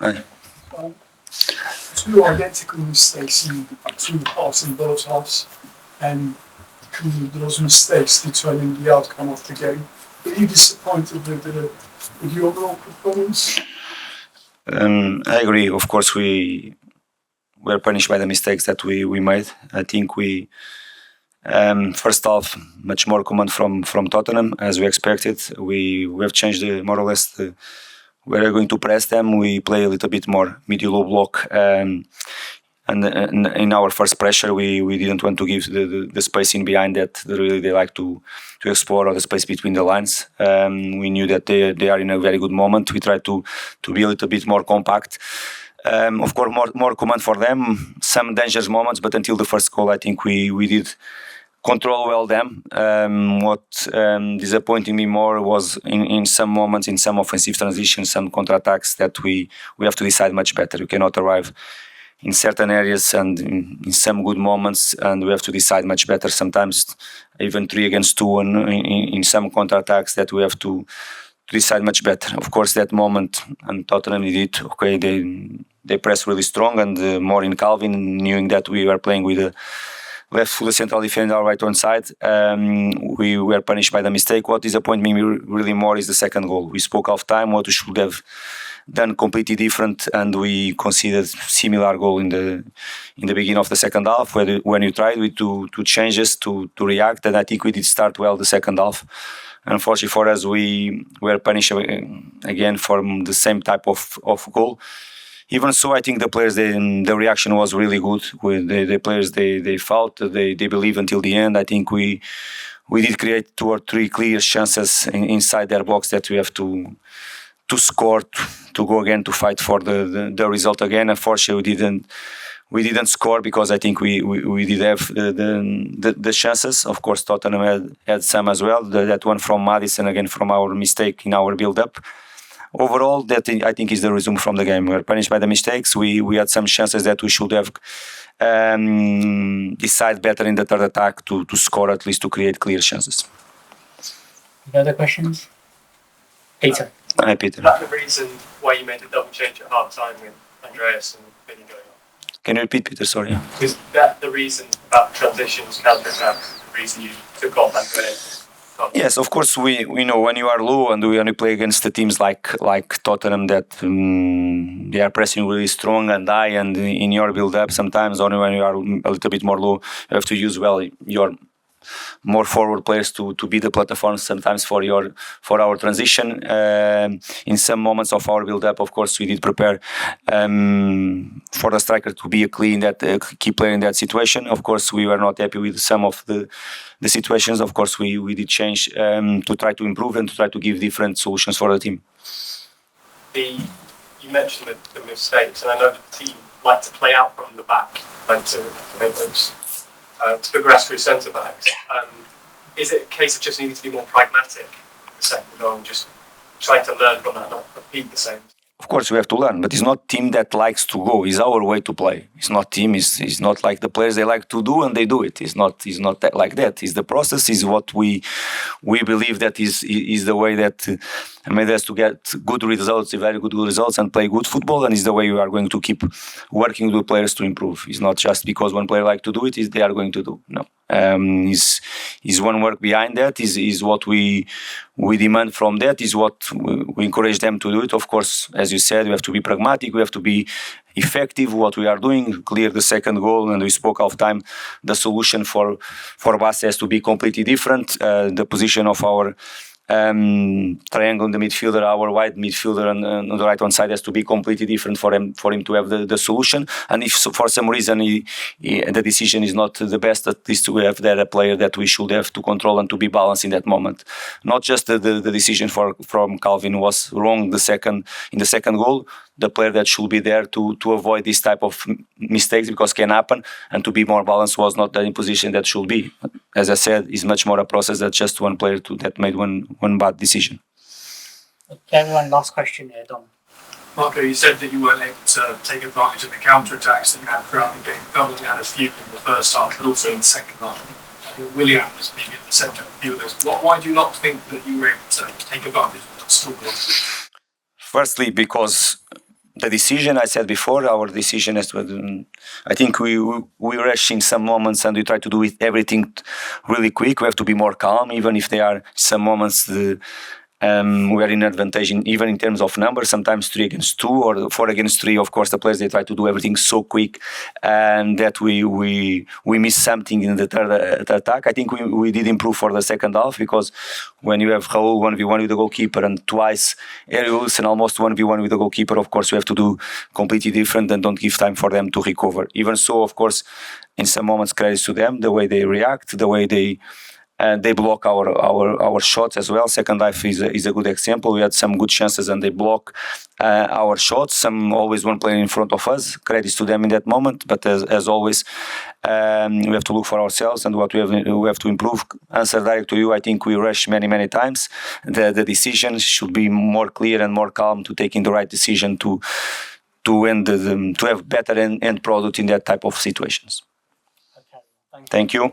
Aye. Two identical mistakes in two halves in both halves, and those mistakes determined the outcome of the game. Were you disappointed with the overall performance? I agree. Of course, we were punished by the mistakes that we made. I think we first half much more command from Tottenham as we expected. We have changed more or less we're going to press them. We play a little bit more mid-low block, and in our first pressure, we didn't want to give the space in behind that really they like to explore, or the space between the lines. We knew that they are in a very good moment. We tried to be a little bit more compact. Of course, more command for them. Some dangerous moments, but until the first goal, I think we did control well them. What disappointed me more was in some moments, in some offensive transitions, some counter-attacks that we have to decide much better. We cannot arrive in certain areas and in some good moments, and we have to decide much better. Sometimes even 3 against 2, and in some counter-attacks that we have to decide much better. Of course, that moment, and Tottenham did it. Okay, they pressed really strong, and more in Calvin, knowing that we were playing with a left full central defender, our right hand side. We were punished by the mistake. What disappointed me really more is the second goal. We spoke half time what we should have done completely different, and we conceded similar goal in the beginning of the second half, when you tried to changes to react, and I think we did start well the second half. Unfortunately for us, we were punished again from the same type of goal. Even so, I think the players, the reaction was really good. The players, they fought, they believed until the end. I think we did create 2 or 3 clear chances inside their box that we have to score, to go again, to fight for the result again. Unfortunately, we didn't score because I think we did have the chances. Of course, Tottenham had some as well. That one from Maddison, again from our mistake in our build-up. Overall, that I think is the resume from the game. We were punished by the mistakes. We had some chances that we should have decided better in the third attack to score, at least to create clear chances. Any other questions? Peter. Hi, Peter. Is that the reason why you made the double change at half time with Andreas and Vinny going on? Can you repeat, Peter? Sorry. Is that the reason about transitions, counter-attacks, the reason you took off Andreas? Yes, of course, we know when you are low and when you play against the teams like Tottenham that they are pressing really strong and high, and in your build-up sometimes only when you are a little bit more low, you have to use well your more forward players to be the platform sometimes for our transition. In some moments of our build-up, of course, we did prepare for the striker to be a key player in that situation. Of course, we were not happy with some of the situations. Of course, we did change to try to improve and to try to give different solutions for the team. You mentioned the mistakes, and I know the team like to play out from the back, like to make those to progress through centre backs. Is it a case of just needing to be more pragmatic the second goal and just trying to learn from that, not repeat the same? Of course, we have to learn, but it's not team that likes to go. It's our way to play. It's not team. It's not like the players they like to do and they do it. It's not that like that. It's the process. Is what we believe that is the way that made us to get good results, very good results, and play good football. And it's the way we are going to keep working with players to improve. It's not just because one player like to do it. Is they are going to do. No. Is one work behind that. Is what we demand from that. Is what we encourage them to do it. Of course, as you said, we have to be pragmatic. We have to be effective. What we are doing, clear the second goal, and we spoke half time. The solution for Barca has to be completely different. The position of our triangle in the midfielder, our wide midfielder on the right hand side has to be completely different for him to have the solution. And if for some reason the decision is not the best, at least we have there a player that we should have to control and to be balanced in that moment. Not just the decision from Calvin was wrong in the second goal. The player that should be there to avoid this type of mistakes, because can happen, and to be more balanced was not the position that should be. As I said, it's much more a process than just one player that made one bad decision. Okay, everyone, last question here, Dom. Marco, you said that you weren't able to take advantage of the counter-attacks that you had throughout the game. Dublin had a few in the first half, but also in the second half. William was maybe at the centre of fielders. Why do you not think that you were able to take advantage of that score? Firstly, because the decision I said before, our decision is, I think we rush in some moments and we try to do everything really quick. We have to be more calm, even if there are some moments we are in advantage, even in terms of numbers. Sometimes 3 against 2 or 4 against 3. Of course, the players, they try to do everything so quick, and that we miss something in the third attack. I think we did improve for the second half, because when you have Raul 1v1 with the goalkeeper and twice Erius and almost 1v1 with the goalkeeper, of course, you have to do completely different and don't give time for them to recover. Even so, of course, in some moments, credits to them, the way they react, the way they block our shots as well. Second half is a good example. We had some good chances and they block our shots. Always one player in front of us. Credits to them in that moment. But as always, we have to look for ourselves and what we have to improve. Answer direct to you. I think we rush many times. The decision should be more clear and more calm to taking the right decision to have better end product in that type of situations. Okay, Thank you.